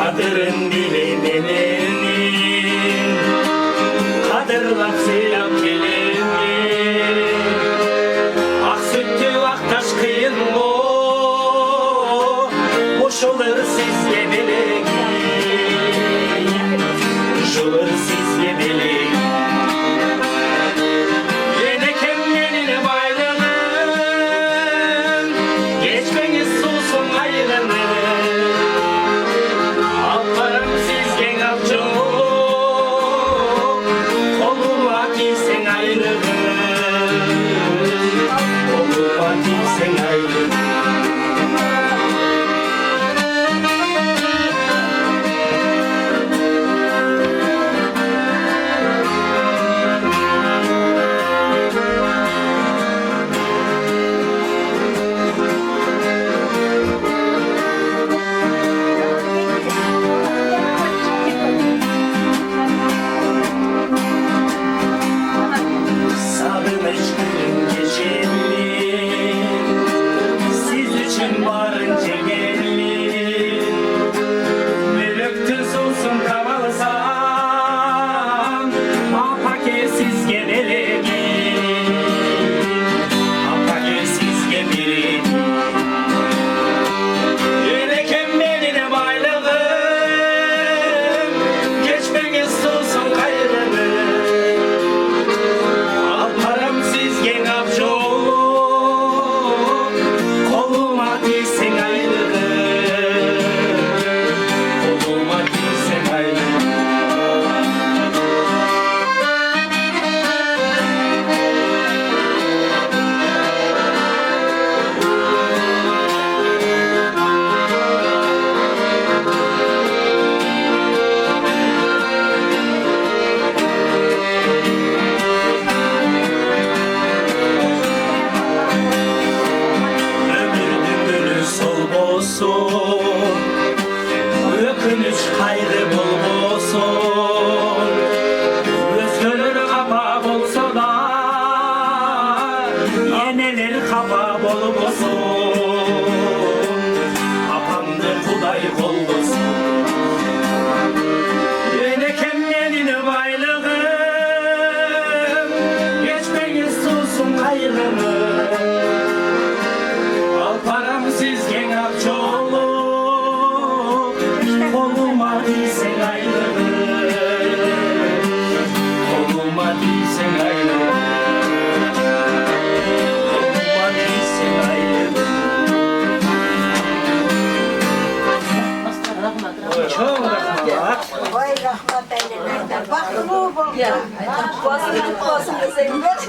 kadırın bilininin, kadırlap selam gelinin. Ak sütlü aktaş kıyın o, boş olur siz yedileyin, boş olur siz yedileyin. Ökünüz hayrı bulmuşsun, özgürlük kaba bolsa da yeneler kaba bolmuşsun. Apamdır Kuday kollusun, yenekem benim baylığım, geçmeyiz sussun hayrını. Al param siz gen akçoğlu, koluma değilsen ayrılır, koluma değilsen ayrılır, koluma değilsen ayrılır. Çok rahmat. Vay rahmat eylemeler. Bak bu bu. Basını sevmek.